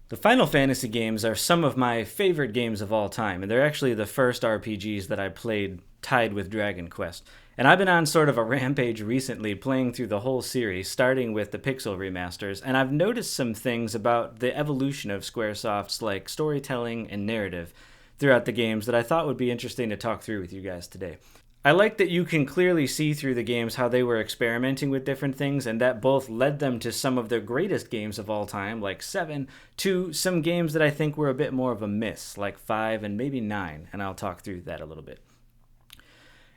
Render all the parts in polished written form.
The Final Fantasy games are some of my favorite games of all time, and they're actually the first RPGs that I played tied with Dragon Quest. And I've been on sort of a rampage recently playing through the whole series, starting with the Pixel remasters, and I've noticed some things about the evolution of Squaresoft's like storytelling and narrative throughout the games that I thought would be interesting to talk through with you guys today. I like that you can clearly see through the games how they were experimenting with different things, and that both led them to some of their greatest games of all time, like 7, to some games that I think were a bit more of a miss, like 5 and maybe 9, and I'll talk through that a little bit.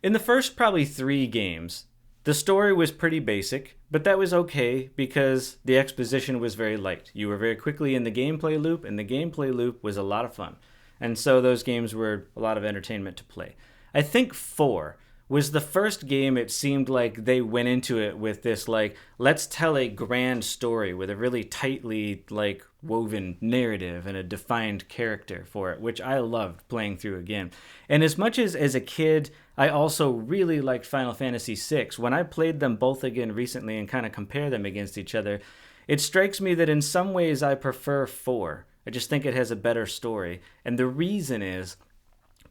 In the first probably 3 games, the story was pretty basic, but that was okay because the exposition was very light. You were very quickly in the gameplay loop, and the gameplay loop was a lot of fun. And so those games were a lot of entertainment to play. I think 4 was the first game it seemed like they went into it with this like, let's tell a grand story with a really tightly like woven narrative and a defined character for it, which I loved playing through again. And as much as a kid I also really liked Final Fantasy VI, when I played them both again recently and kind of compare them against each other, it strikes me that in some ways I prefer 4. I just think it has a better story. And the reason is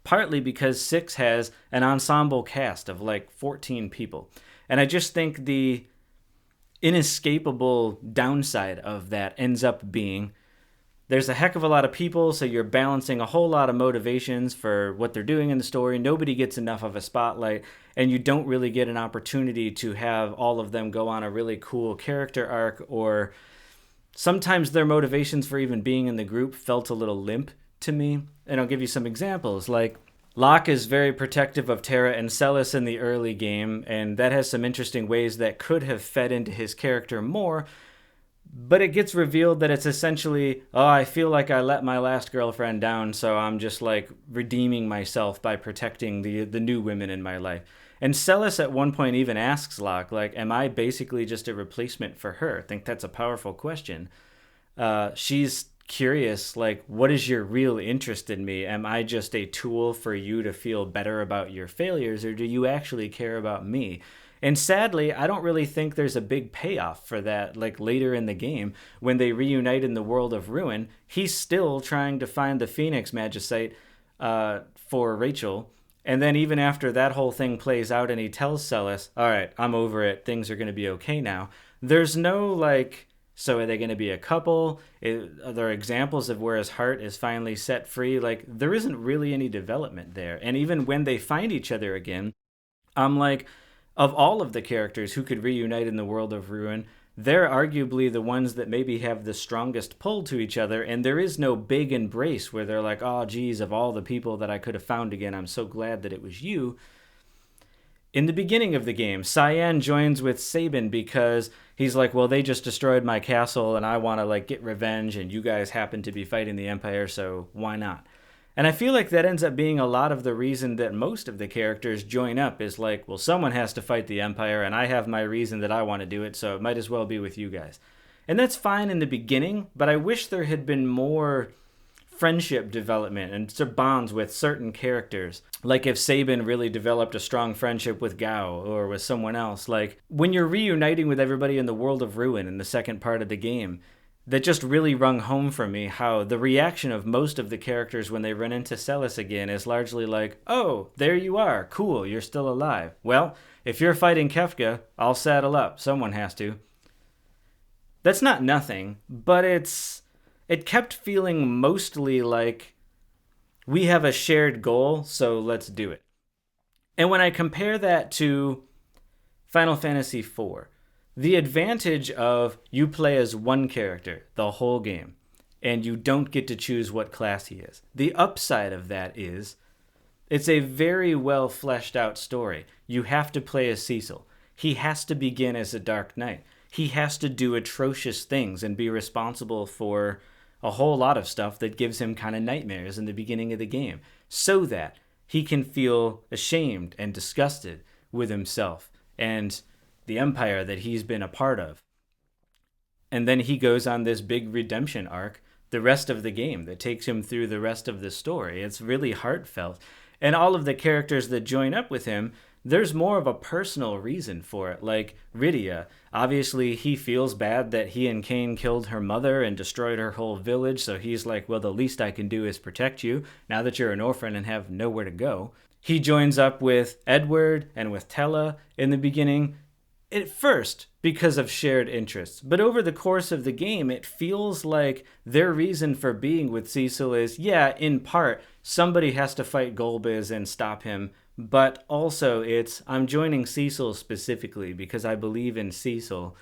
partly because 6 has an ensemble cast of like 14 people. And I just think the inescapable downside of that ends up being there's a heck of a lot of people, so you're balancing a whole lot of motivations for what they're doing in the story. Nobody gets enough of a spotlight, and you don't really get an opportunity to have all of them go on a really cool character arc, or sometimes their motivations for even being in the group felt a little limp to me. And I'll give you some examples. Like, Locke is very protective of Terra and Celes in the early game, and that has some interesting ways that could have fed into his character more. But it gets revealed that it's essentially, oh, I feel like I let my last girlfriend down, so I'm just like redeeming myself by protecting the new women in my life. And Celes at one point even asks Locke, like, am I basically just a replacement for her? I think that's a powerful question. She's curious, like, what is your real interest in me? Am I just a tool for you to feel better about your failures, or do you actually care about me? And sadly, I don't really think there's a big payoff for that. Like later in the game, when they reunite in the world of Ruin, he's still trying to find the Phoenix Magicite for Rachel. And then even after that whole thing plays out and he tells Celes, all right, I'm over it, things are going to be okay now, there's no like, so are they going to be a couple? Are there examples of where his heart is finally set free? Like, there isn't really any development there. And even when they find each other again, I'm like, of all of the characters who could reunite in the world of Ruin, they're arguably the ones that maybe have the strongest pull to each other, and there is no big embrace where they're like, oh, geez, of all the people that I could have found again, I'm so glad that it was you. In the beginning of the game, Cyan joins with Sabin because he's like, well, they just destroyed my castle, and I want to like get revenge, and you guys happen to be fighting the Empire, so why not? And I feel like that ends up being a lot of the reason that most of the characters join up is like, well, someone has to fight the Empire, and I have my reason that I want to do it, so it might as well be with you guys. And that's fine in the beginning, but I wish there had been more friendship development and bonds with certain characters. Like if Sabin really developed a strong friendship with Gao or with someone else. Like when you're reuniting with everybody in the world of Ruin in the second part of the game, that just really rung home for me how the reaction of most of the characters when they run into Celes again is largely like, oh, there you are, cool, you're still alive. Well, if you're fighting Kefka, I'll saddle up, someone has to. That's not nothing, but it kept feeling mostly like we have a shared goal, so let's do it. And when I compare that to Final Fantasy IV, the advantage of you play as one character the whole game, and you don't get to choose what class he is. The upside of that is it's a very well fleshed out story. You have to play as Cecil. He has to begin as a Dark Knight. He has to do atrocious things and be responsible for a whole lot of stuff that gives him kind of nightmares in the beginning of the game, so that he can feel ashamed and disgusted with himself and the empire that he's been a part of. And then he goes on this big redemption arc the rest of the game that takes him through the rest of the story. It's really heartfelt. And all of the characters that join up with him, there's more of a personal reason for it. Like Rydia, obviously he feels bad that he and Kain killed her mother and destroyed her whole village, so he's like, well, the least I can do is protect you now that you're an orphan and have nowhere to go. He joins up with Edward and with Tella in the beginning, at first because of shared interests. But over the course of the game, it feels like their reason for being with Cecil is, yeah, in part, somebody has to fight Golbez and stop him. But also, it's, I'm joining Cecil specifically because I believe in Cecil.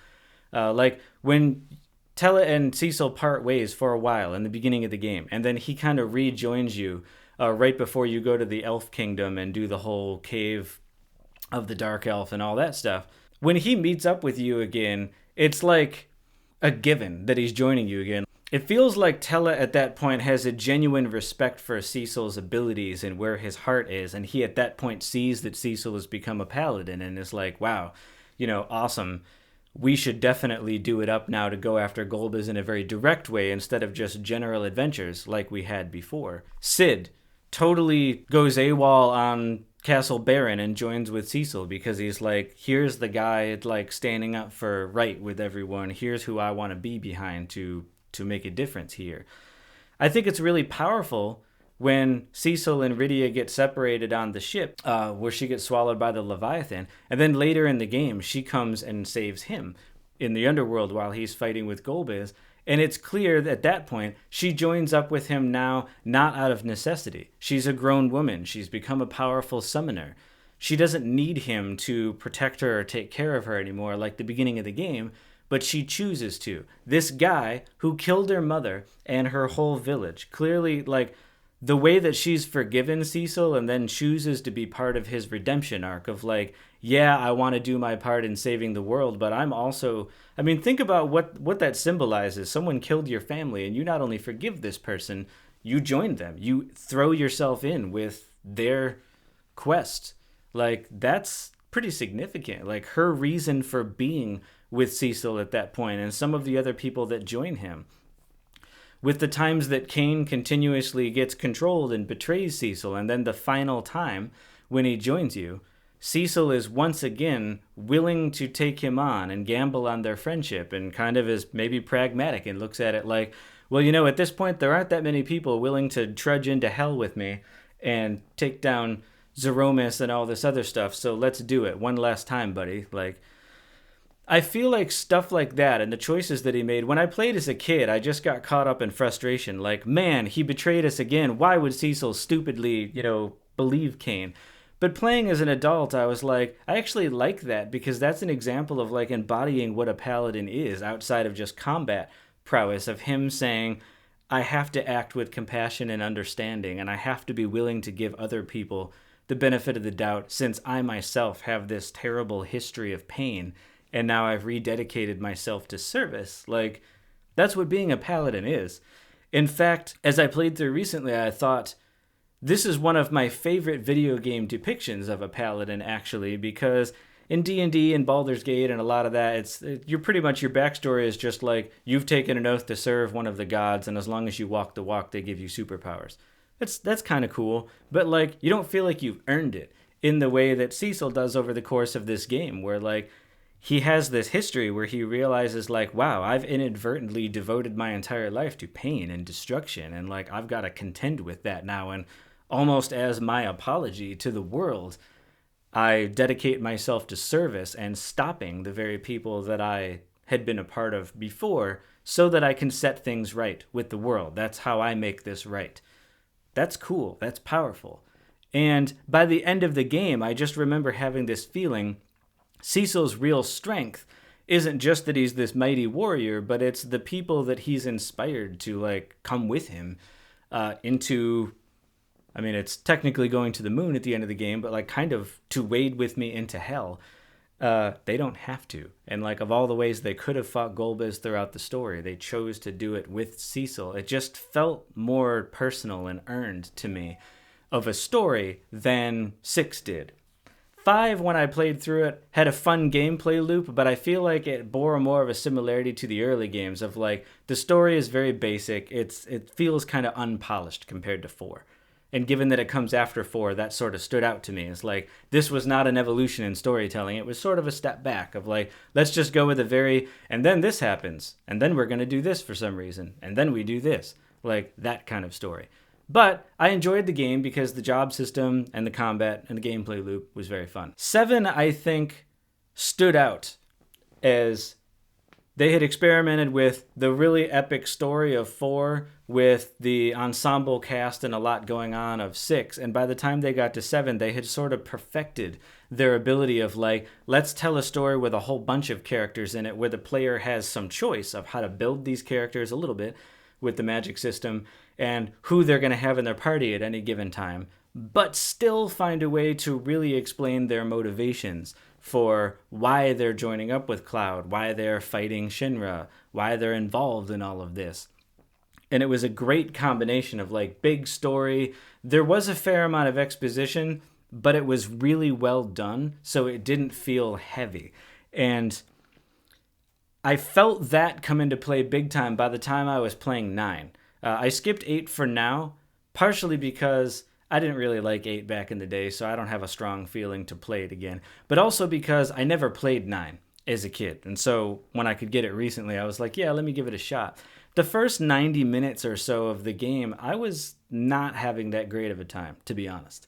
Like when Tella and Cecil part ways for a while in the beginning of the game, and then he kind of rejoins you right before you go to the Elf Kingdom and do the whole cave of the Dark Elf and all that stuff. When he meets up with you again, it's like a given that he's joining you again. It feels like Tella at that point has a genuine respect for Cecil's abilities and where his heart is, and he at that point sees that Cecil has become a paladin and is like, wow, awesome. We should definitely do it up now to go after Golbez in a very direct way instead of just general adventures like we had before. Cid totally goes AWOL on Castle Baron and joins with Cecil because he's like, here's the guy like standing up for right with everyone. Here's who I want to be behind to make a difference here. I think it's really powerful when Cecil and Rydia get separated on the ship, where she gets swallowed by the Leviathan, and then later in the game she comes and saves him in the underworld while he's fighting with Golbez. And it's clear that at that point, she joins up with him now, not out of necessity. She's a grown woman. She's become a powerful summoner. She doesn't need him to protect her or take care of her anymore like the beginning of the game, but she chooses to. This guy who killed her mother and her whole village, clearly, like, the way that she's forgiven Cecil and then chooses to be part of his redemption arc of like, yeah, I want to do my part in saving the world, but I'm also, I mean, think about what that symbolizes. Someone killed your family and you not only forgive this person, you join them. You throw yourself in with their quest. Like, that's pretty significant. Like, her reason for being with Cecil at that point and some of the other people that join him. With the times that Kain continuously gets controlled and betrays Cecil, and then the final time when he joins you, Cecil is once again willing to take him on and gamble on their friendship and kind of is maybe pragmatic and looks at it like, well, at this point there aren't that many people willing to trudge into hell with me and take down Zeromus and all this other stuff, so let's do it one last time, buddy. Like, I feel like stuff like that and the choices that he made, when I played as a kid, I just got caught up in frustration. Like, man, he betrayed us again. Why would Cecil stupidly, believe Kain? But playing as an adult, I was like, I actually like that because that's an example of like embodying what a paladin is outside of just combat prowess, of him saying, I have to act with compassion and understanding, and I have to be willing to give other people the benefit of the doubt since I myself have this terrible history of pain. And now I've rededicated myself to service. Like, that's what being a paladin is. In fact, as I played through recently, I thought, this is one of my favorite video game depictions of a paladin, actually, because in D&D and Baldur's Gate and a lot of that, you're pretty much, your backstory is just like, you've taken an oath to serve one of the gods, and as long as you walk the walk, they give you superpowers. That's kind of cool, but like, you don't feel like you've earned it in the way that Cecil does over the course of this game, where like, he has this history where he realizes like, wow, I've inadvertently devoted my entire life to pain and destruction, and like, I've got to contend with that now, and almost as my apology to the world, I dedicate myself to service and stopping the very people that I had been a part of before so that I can set things right with the world. That's how I make this right. That's cool. That's powerful. And by the end of the game, I just remember having this feeling, Cecil's real strength isn't just that he's this mighty warrior, but it's the people that he's inspired to like come with him into, I mean, it's technically going to the moon at the end of the game, but like kind of to wade with me into hell. They don't have to. And like, of all the ways they could have fought Golbez throughout the story, they chose to do it with Cecil. It just felt more personal and earned to me of a story than 6 did. 5, when I played through it, had a fun gameplay loop, but I feel like it bore more of a similarity to the early games of like, the story is very basic. It feels kind of unpolished compared to 4. And given that it comes after 4, that sort of stood out to me. It's like, this was not an evolution in storytelling. It was sort of a step back of like, let's just go with a very, and then this happens, and then we're going to do this for some reason, and then we do this. Like, that kind of story. But I enjoyed the game because the job system and the combat and the gameplay loop was very fun. 7, I think, stood out as they had experimented with the really epic story of 4 with the ensemble cast and a lot going on of 6. And by the time they got to 7, they had sort of perfected their ability of like, let's tell a story with a whole bunch of characters in it where the player has some choice of how to build these characters a little bit with the magic system and who they're going to have in their party at any given time, but still find a way to really explain their motivations for why they're joining up with Cloud, why they're fighting Shinra, why they're involved in all of this. And it was a great combination of like big story. There was a fair amount of exposition, but it was really well done, so it didn't feel heavy. And I felt that come into play big time by the time I was playing 9. I skipped 8 for now, partially because I didn't really like 8 back in the day, so I don't have a strong feeling to play it again. But also because I never played 9 as a kid. And so when I could get it recently, I was like, yeah, let me give it a shot. The first 90 minutes or so of the game, I was not having that great of a time, to be honest.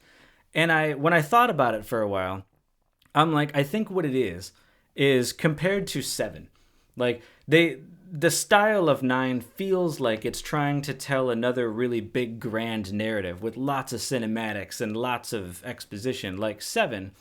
And when I thought about it for a while, I'm like, I think what it is compared to 7. Like, the style of 9 feels like it's trying to tell another really big, grand narrative with lots of cinematics and lots of exposition, like 7.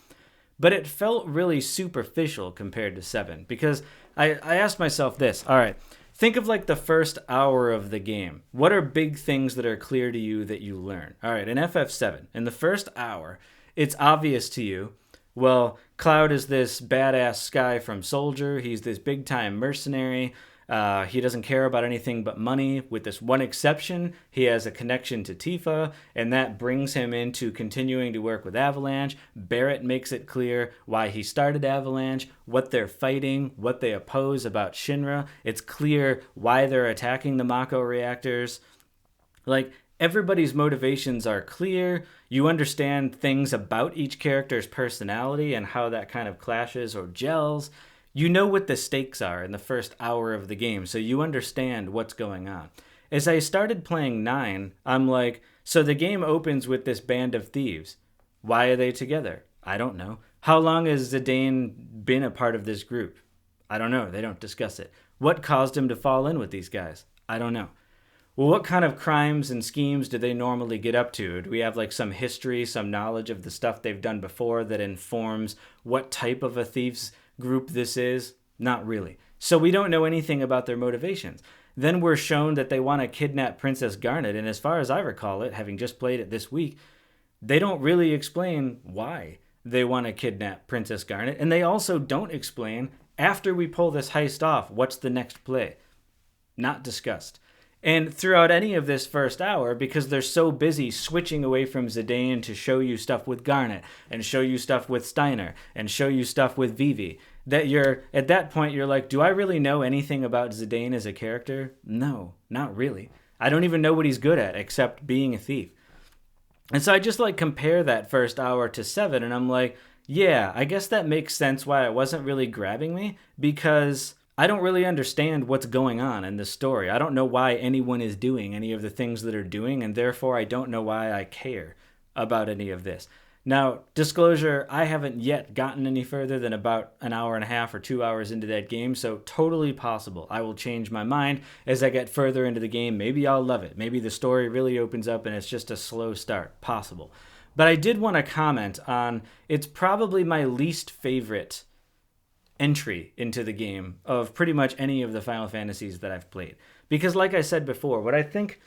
But it felt really superficial compared to 7, because I asked myself this. All right, think of like the first hour of the game. What are big things that are clear to you that you learn? All right, in FF7, in the first hour, it's obvious to you, well, Cloud is this badass Sky from Soldier. He's this big-time mercenary. He doesn't care about anything but money. With this one exception, he has a connection to Tifa, and that brings him into continuing to work with Avalanche. Barrett makes it clear why he started Avalanche, what they're fighting, what they oppose about Shinra. It's clear why they're attacking the Mako reactors. Like, everybody's motivations are clear. You understand things about each character's personality and how that kind of clashes or gels. You know what the stakes are in the first hour of the game, so you understand what's going on. As I started playing 9, I'm like, so the game opens with this band of thieves. Why are they together? I don't know. How long has Zidane been a part of this group? I don't know. They don't discuss it. What caused him to fall in with these guys? I don't know. Well, what kind of crimes and schemes do they normally get up to? Do we have like some history, some knowledge of the stuff they've done before that informs what type of a thieves group this is? Not really. So we don't know anything about their motivations. Then we're shown that they want to kidnap Princess Garnet, and as far as I recall it, having just played it this week, they don't really explain why they want to kidnap Princess Garnet, and they also don't explain, after we pull this heist off, what's the next play. Not discussed. And throughout any of this first hour, because they're so busy switching away from Zidane to show you stuff with Garnet, and show you stuff with Steiner, and show you stuff with Vivi, that you're, at that point, you're like, do I really know anything about Zidane as a character? No, not really. I don't even know what he's good at, except being a thief. And so I just like compare that first hour to 7, and I'm like, yeah, I guess that makes sense why it wasn't really grabbing me, because I don't really understand what's going on in this story. I don't know why anyone is doing any of the things that are doing, and therefore I don't know why I care about any of this. Now, disclosure, I haven't yet gotten any further than about an hour and a half or 2 hours into that game, so totally possible. I will change my mind as I get further into the game. Maybe I'll love it. Maybe the story really opens up and it's just a slow start. Possible. But I did want to comment on, it's probably my least favorite entry into the game of pretty much any of the Final Fantasies that I've played. Because like I said before, what I think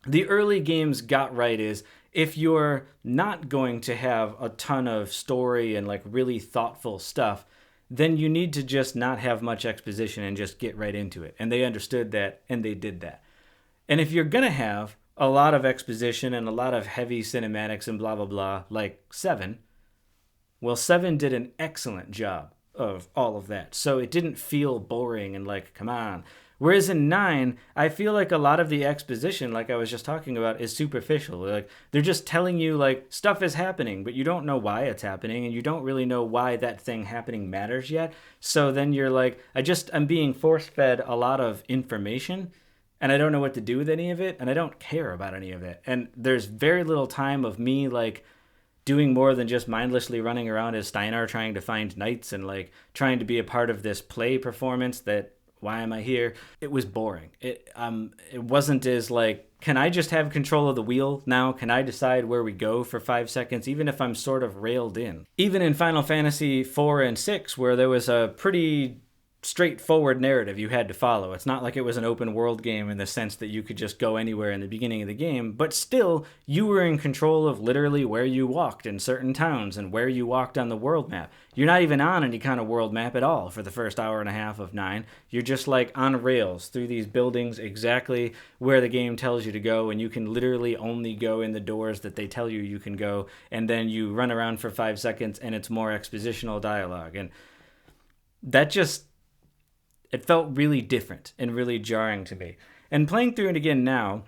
the early games got right is, if you're not going to have a ton of story and like really thoughtful stuff, then you need to just not have much exposition and just get right into it. And they understood that, and they did that. And if you're going to have a lot of exposition and a lot of heavy cinematics and blah, blah, blah, like 7, well, 7 did an excellent job of all of that. So it didn't feel boring and like, come on, Whereas in 9, I feel like a lot of the exposition, like I was just talking about, is superficial. Like they're just telling you like stuff is happening, but you don't know why it's happening, and you don't really know why that thing happening matters yet. So then you're like, I'm being force fed a lot of information, and I don't know what to do with any of it, and I don't care about any of it. And there's very little time of me like doing more than just mindlessly running around as Steinar trying to find knights and like trying to be a part of this play performance that why am I here? It was boring. It wasn't as like, can I just have control of the wheel now? Can I decide where we go for 5 seconds, even if I'm sort of railed in? Even in Final Fantasy 4 and 6, where there was a pretty straightforward narrative you had to follow. It's not like it was an open world game in the sense that you could just go anywhere in the beginning of the game, but still, you were in control of literally where you walked in certain towns and where you walked on the world map. You're not even on any kind of world map at all for the first hour and a half of 9. You're just like on rails through these buildings exactly where the game tells you to go, and you can literally only go in the doors that they tell you can go, and then you run around for 5 seconds and it's more expositional dialogue. And that just, it felt really different and really jarring to me. And playing through it again now,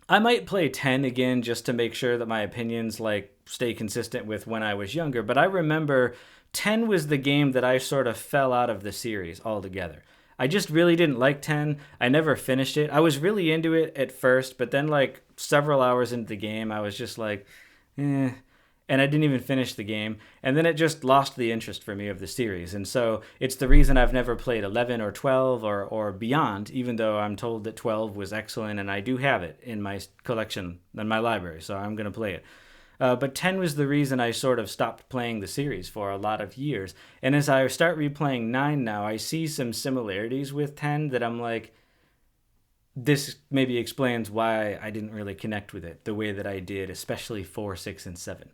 I might play 10 again just to make sure that my opinions like stay consistent with when I was younger. But I remember 10 was the game that I sort of fell out of the series altogether. I just really didn't like 10. I never finished it. I was really into it at first, but then like several hours into the game, I was just like, eh. And I didn't even finish the game. And then it just lost the interest for me of the series. And so it's the reason I've never played 11 or 12 or beyond, even though I'm told that 12 was excellent, and I do have it in my collection, in my library, so I'm going to play it. But 10 was the reason I sort of stopped playing the series for a lot of years. And as I start replaying 9 now, I see some similarities with 10 that I'm like, this maybe explains why I didn't really connect with it the way that I did, especially 4, 6, and 7.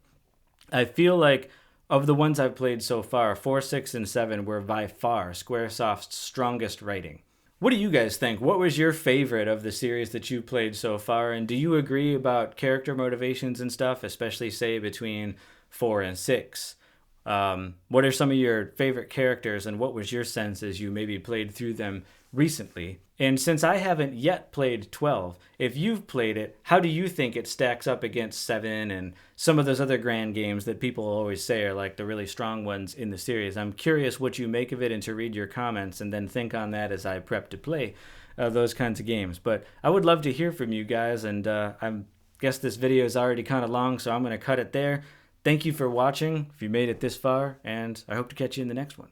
I feel like of the ones I've played so far, 4, 6, and 7 were by far Squaresoft's strongest writing. What do you guys think? What was your favorite of the series that you played so far? And do you agree about character motivations and stuff, especially, say, between 4 and 6? What are some of your favorite characters, and what was your sense as you maybe played through them recently? And since I haven't yet played 12, if you've played it, how do you think it stacks up against 7 and some of those other grand games that people always say are like the really strong ones in the series? I'm curious what you make of it and to read your comments and then think on that as I prep to play those kinds of games. But I would love to hear from you guys, and I guess this video is already kind of long, so I'm going to cut it there. Thank you for watching if you made it this far, and I hope to catch you in the next one.